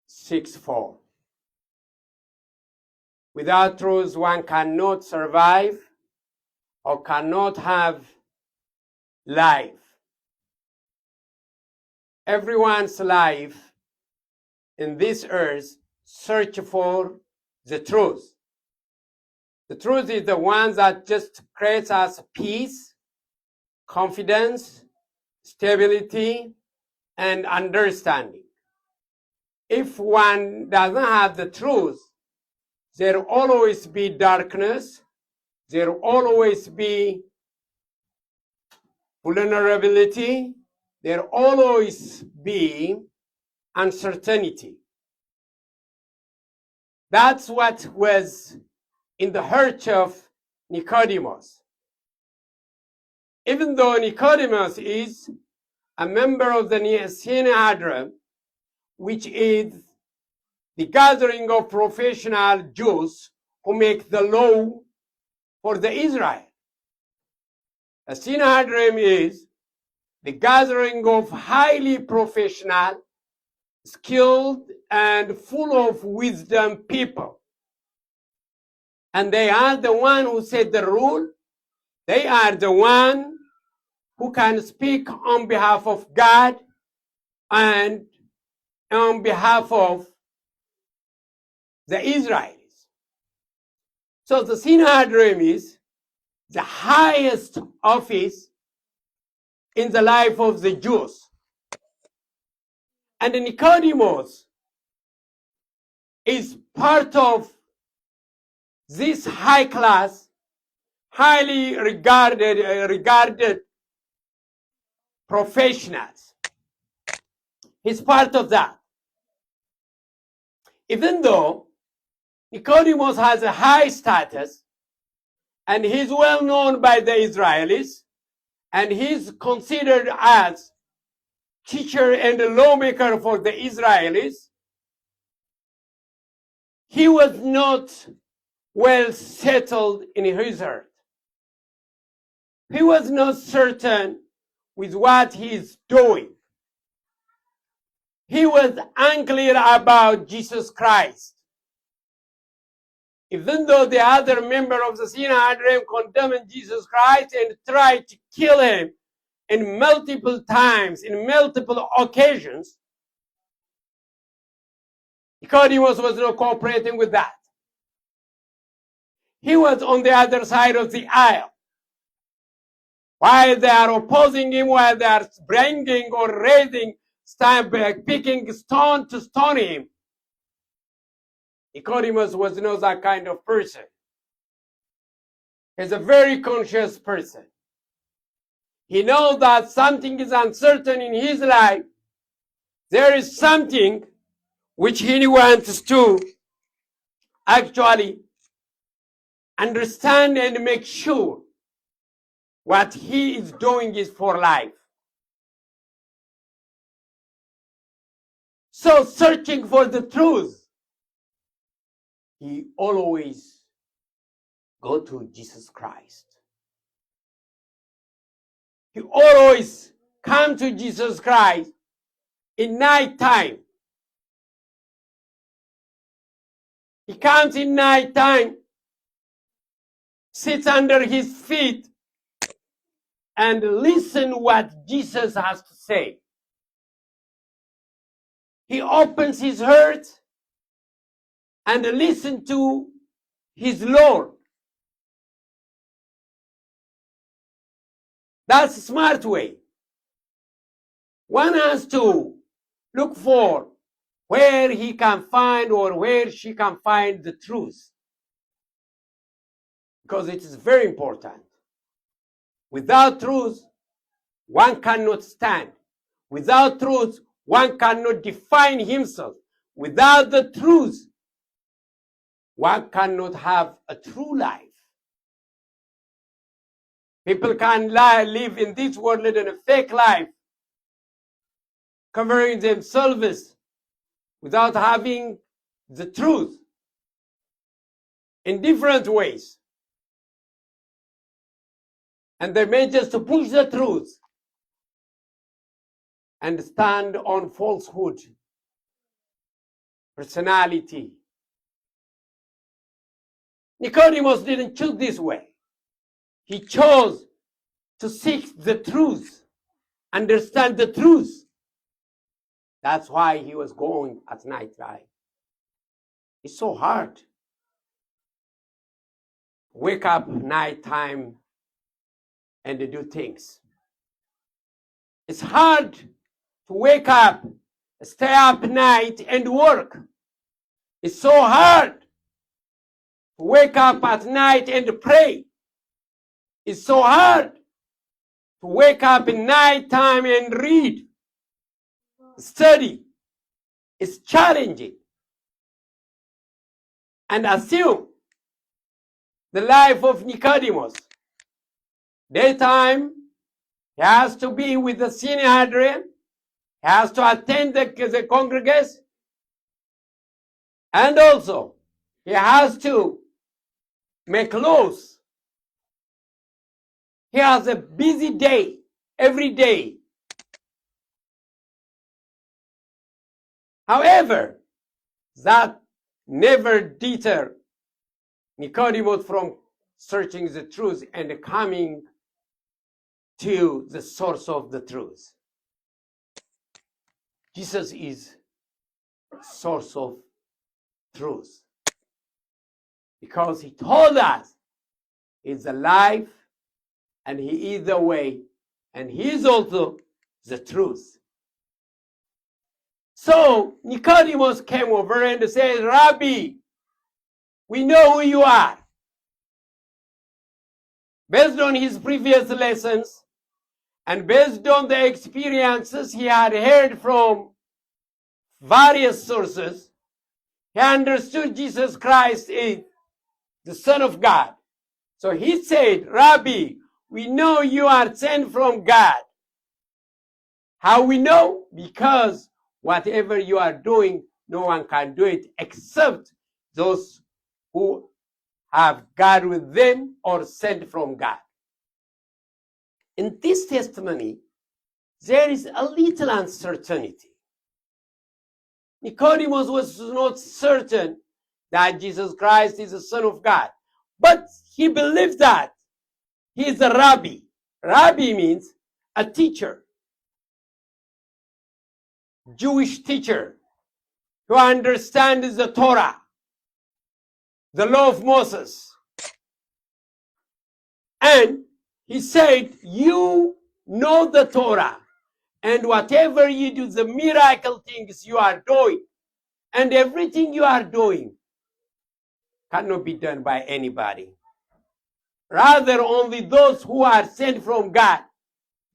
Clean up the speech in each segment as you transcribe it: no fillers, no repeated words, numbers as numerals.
6:4. Without truth, one cannot survive or cannot have life. Everyone's life in this earth search for the truth. The truth is the one that just creates us peace, confidence, stability, and understanding. If one doesn't have the truth, there will always be darkness, there will always be vulnerability, there will always be uncertainty. That's what was in the heart of Nikodimos. Even though Nikodimos is a member of the Sanhedrin, which is the gathering of professional Jews who make the law for the Israel. The Sanhedrin is the gathering of highly professional, skilled, and full of wisdom people. And they are the one who set the rule. They are the one who can speak on behalf of God and on behalf of the Israelis. So the Sanhedrin is the highest office in the life of the Jews. And Nikodimos is part of this high class, highly regarded professionals. He's part of that. Even though Nikodimos has a high status and he's well known by the Israelis and he's considered as teacher and lawmaker for the Israelis, he was not well settled in his heart. He was not certain with what he's doing. He was unclear about Jesus Christ. Even though the other member of the Sanhedrin condemned Jesus Christ and tried to kill him in multiple times, in multiple occasions, Nikodimos was not cooperating with that. He was on the other side of the aisle. While they are opposing him, while they are bringing or raising, picking stone to stone him, Nikodimos was not that kind of person. He's a very conscious person. He knows that something is uncertain in his life. There is something which he wants to actually understand and make sure what he is doing is for life. So searching for the truth, he always go to Jesus Christ. He always come to Jesus Christ in night time. He comes in night time, sits under his feet, and listen what Jesus has to say. He opens his heart and listen to his Lord. That's a smart way. One has to look for where he can find or where she can find the truth. Because it is very important. Without truth, one cannot stand. Without truth, one cannot define himself. Without the truth, one cannot have a true life. People can live in this world in a fake life, covering themselves without having the truth in different ways. And they may just push the truth and stand on falsehood personality. Nikodimos didn't choose this way. He chose to seek the truth, understand the truth. That's why he was going at night time. It's so hard to wake up night time and to do things. It's hard to wake up, stay up night and work. It's so hard to wake up at night and pray. It's so hard to wake up in night time and read, study. It's challenging. And assume the life of Nikodimos. Daytime, he has to be with the Sanhedrin. He has to attend the congregation. And also, he has to make laws. He has a busy day every day. However, that never deter Nikodimos from searching the truth and coming to the source of the truth. Jesus is source of truth because he told us he's the life and he is the way and he is also the truth. So Nikodimos came over and said, Rabbi, we know who you are. Based on his previous lessons and based on the experiences he had heard from various sources, he understood Jesus Christ is the Son of God. So he said, Rabbi, we know you are sent from God. How we know? Because whatever you are doing, no one can do it except those who have God with them or sent from God. In this testimony, there is a little uncertainty. Nikodimos was not certain that Jesus Christ is the Son of God, but he believed that he is a rabbi. Rabbi means a teacher, Jewish teacher who understands the Torah, the law of Moses. And he said, you know the Torah, and whatever you do, the miracle things you are doing, and everything you are doing cannot be done by anybody. Rather, only those who are sent from God,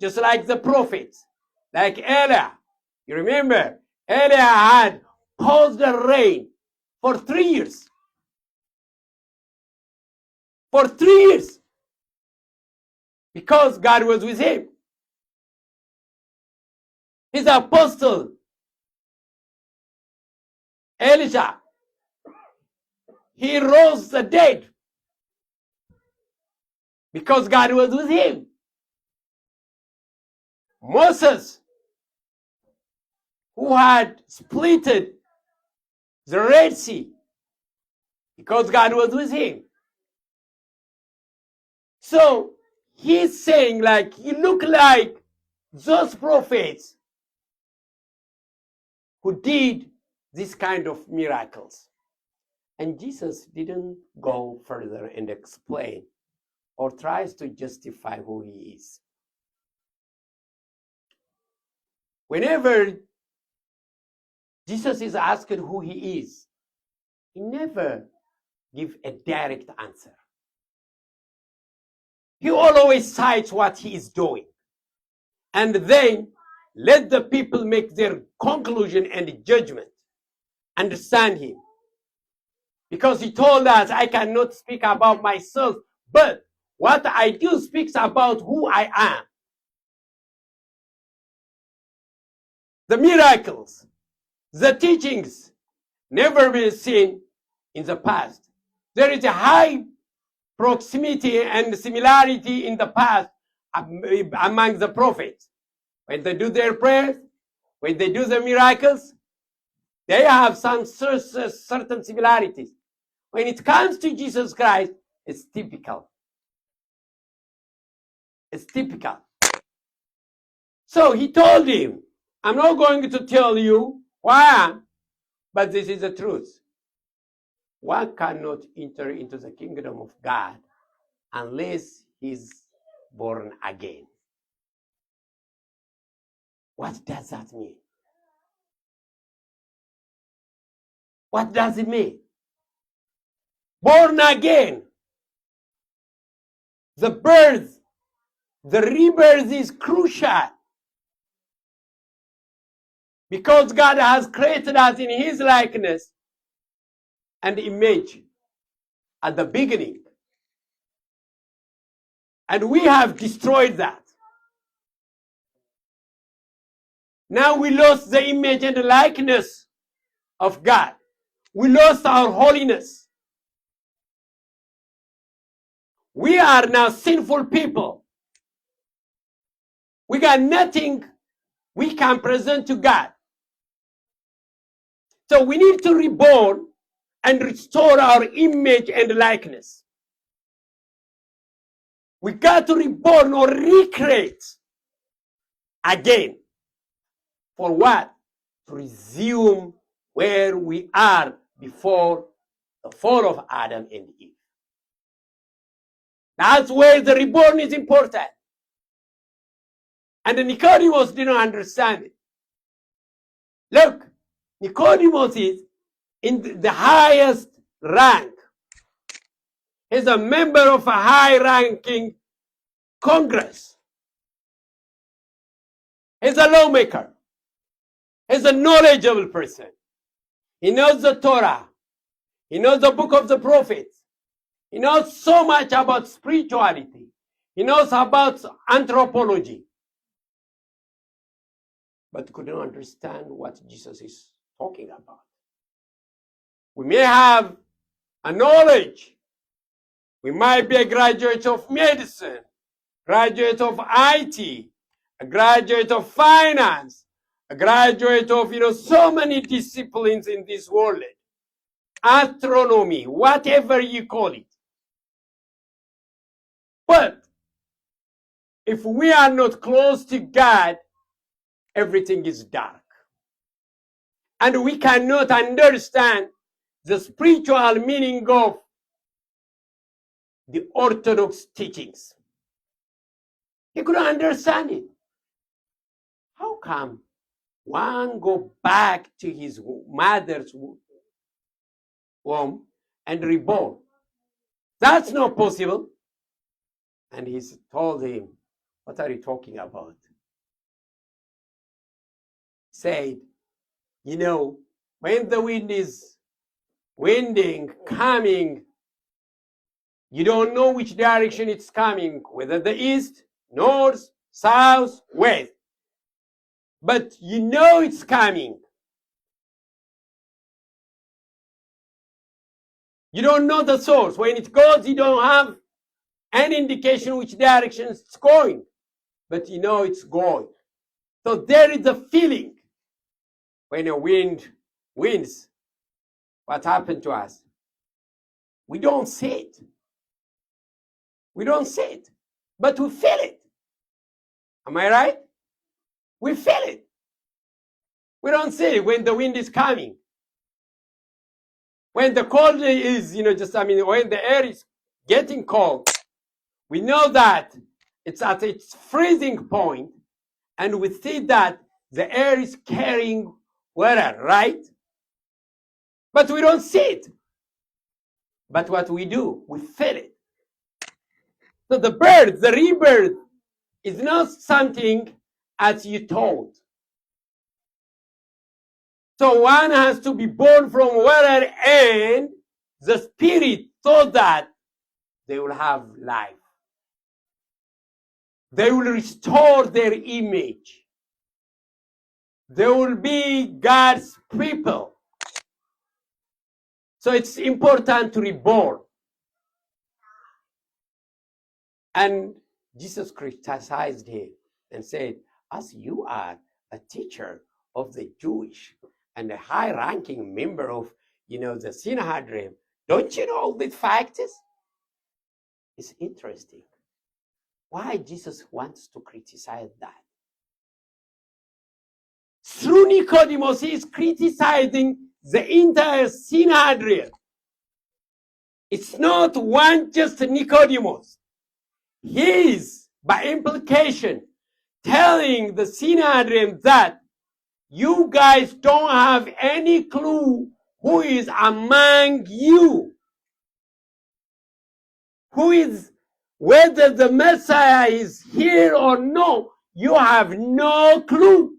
just like the prophets, like Elijah. You remember, Elijah had caused the rain for 3 years. For 3 years. Because God was with him. His apostle, Elijah, he rose the dead because God was with him. Moses, who had splitted the Red Sea because God was with him. So he's saying, like, he looked like those prophets who did this kind of miracles. And Jesus didn't go further and explain or tries to justify who he is. Whenever Jesus is asked who he is, he never gives a direct answer. He always cites what he is doing. And then let the people make their conclusion and judgment. Understand him. Because he told us, I cannot speak about myself, but what I do speaks about who I am. The miracles, the teachings, never been seen in the past. There is a high proximity and similarity in the past among the prophets. When they do their prayers, when they do the miracles, They have some certain similarities. When it comes to Jesus Christ, it's typical. It's typical. So he told him, I'm not going to tell you why, but this is the truth. One cannot enter into the kingdom of God unless he's born again. What does that mean? What does it mean? Born again. The birth, the rebirth is crucial. Because God has created us in his likeness and image at the beginning. And we have destroyed that. Now we lost the image and the likeness of God. We lost our holiness. We are now sinful people. We got nothing we can present to God. So we need to reborn and restore our image and likeness. We got to reborn or recreate again. For what? To resume where we are before the fall of Adam and Eve. That's where the reborn is important. And Nikodimos didn't understand it. Look, Nikodimos is in the highest rank. He's a member of a high-ranking Congress. He's a lawmaker. He's a knowledgeable person. He knows the Torah. He knows the book of the prophets. He knows so much about spirituality. He knows about anthropology. But couldn't understand what Jesus is talking about. We may have a knowledge. We might be a graduate of medicine, graduate of IT, a graduate of finance, a graduate of, so many disciplines in this world. Astronomy, whatever you call it. But if we are not close to God, everything is dark. And we cannot understand the spiritual meaning of the Orthodox teachings. He couldn't understand it. How come one go back to his mother's womb and reborn? That's not possible. And he told him, what are you talking about? He said, when the wind is winding, coming, you don't know which direction it's coming, whether the east, north, south, west. But you know it's coming. You don't know the source. When it goes, you don't have any indication which direction it's going. But you know it's going. So there is a feeling when a wind winds. What happened to us? We don't see it. We don't see it. But we feel it. Am I right? We feel it. We don't see it when the wind is coming. When the cold is, when the air is getting cold, we know that it's at its freezing point, and we see that the air is carrying water, right? But we don't see it. But what we do, we feel it. So the birth, the rebirth, is not something as you told. So one has to be born from water and the spirit so that they will have life. They will restore their image. They will be God's people. So it's important to reborn. And Jesus criticized him and said, as you are a teacher of the Jewish and a high-ranking member of, the Sanhedrin. Don't you know all these facts? It's interesting. Why Jesus wants to criticize that? Through Nikodimos, he is criticizing the entire Sanhedrin. It's not one just Nikodimos. He is, by implication, telling the Sanhedrin that you guys don't have any clue who is among you, whether the Messiah is here or no. You have no clue.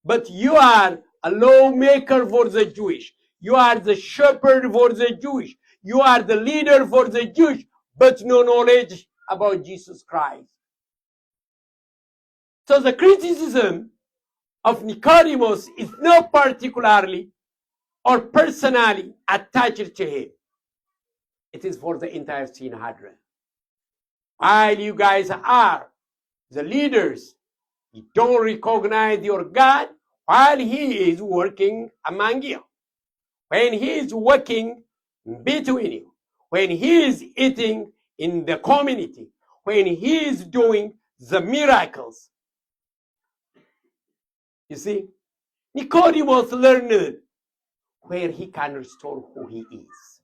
But you are a lawmaker for the Jewish. You are the shepherd for the Jewish. You are the leader for the Jewish, but no knowledge about Jesus Christ. So the criticism of Nikodimos is not particularly or personally attached to him. It is for the entire Sanhedrin. While you guys are the leaders, you don't recognize your God while he is working among you. When he is working between you, when he is eating in the community, when he is doing the miracles. You see, Nikodimos learned where he can restore who he is.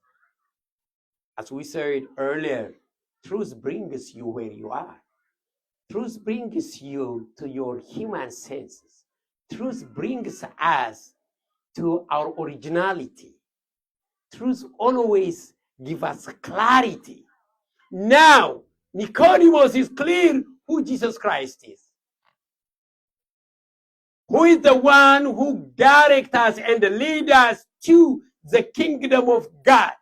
As we said earlier, truth brings you where you are. Truth brings you to your human senses. Truth brings us to our originality. Truth always gives us clarity. Now, Nikodimos is clear who Jesus Christ is. Who is the one who directs us and leads us to the kingdom of God.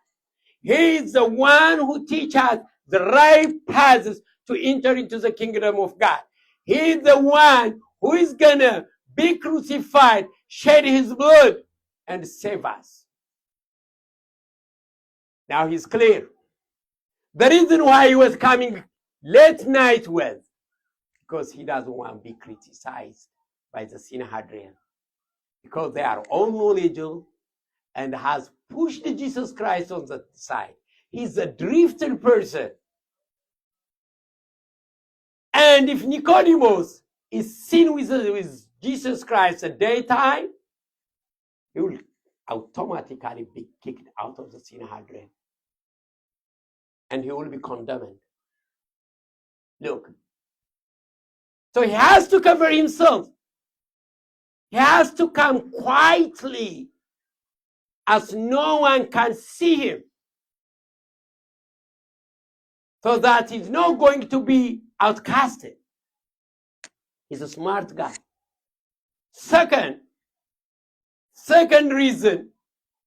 He is the one who teaches us the right paths to enter into the kingdom of God. He is the one who is going to be crucified, shed his blood, and save us. Now he's clear. The reason why he was coming late night was because he doesn't want to be criticized by the Sanhedrin, because they are all knowledgeable and has pushed Jesus Christ on the side. He's a drifted person. And if Nikodimos is seen with Jesus Christ at daytime, he will automatically be kicked out of the Sanhedrin. And he will be condemned. Look. So he has to cover himself. He has to come quietly as no one can see him, so that he's not going to be outcasted. He's a smart guy. Second reason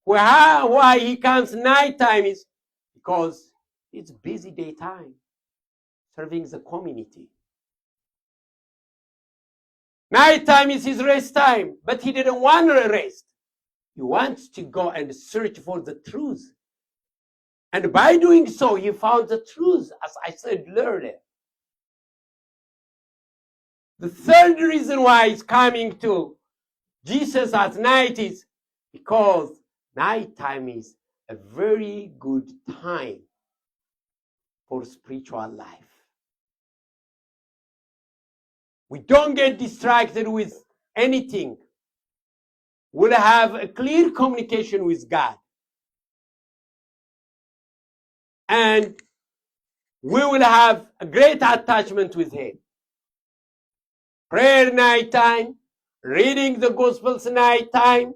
why he comes nighttime is because it's busy daytime, serving the community. Nighttime is his rest time, but he didn't want to rest. He wants to go and search for the truth. And by doing so, he found the truth, as I said earlier. The third reason why he's coming to Jesus at night is because nighttime is a very good time for spiritual life. We don't get distracted with anything. We'll have a clear communication with God. And we will have a great attachment with him. Prayer nighttime, reading the Gospels nighttime,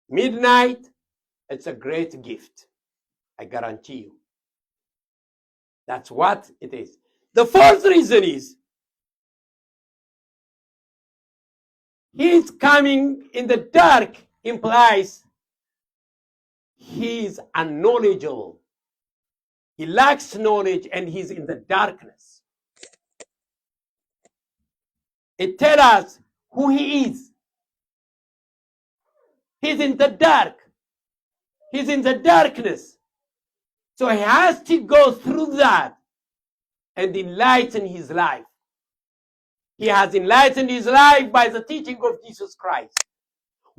midnight, it's a great gift. I guarantee you. That's what it is. The fourth reason is his coming in the dark implies he is unknowledgeable. He lacks knowledge and he's in the darkness. It tells us who he is. He's in the dark. He's in the darkness. So he has to go through that and enlighten his life. He has enlightened his life by the teaching of Jesus Christ.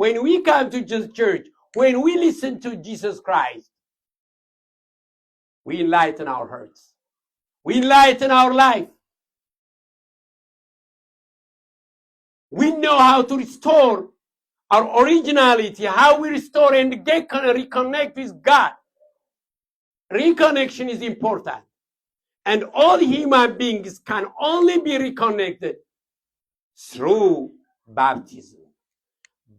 when we come to just church, when we listen to Jesus Christ, we enlighten our hearts. We enlighten our life. We know how to restore our originality, how we restore and reconnect with God. Reconnection is important. And all human beings can only be reconnected through baptism.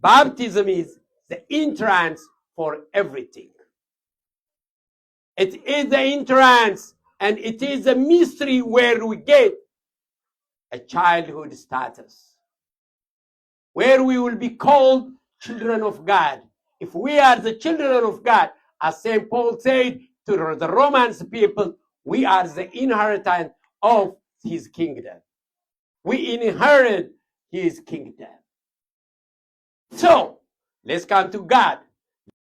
Baptism is the entrance for everything. It is the entrance, and it is a mystery where we get a childhood status, where we will be called children of God. If we are the children of God, as St. Paul said to the Romans people, we are the inheritance of his kingdom. We inherit his kingdom. So, let's come to God.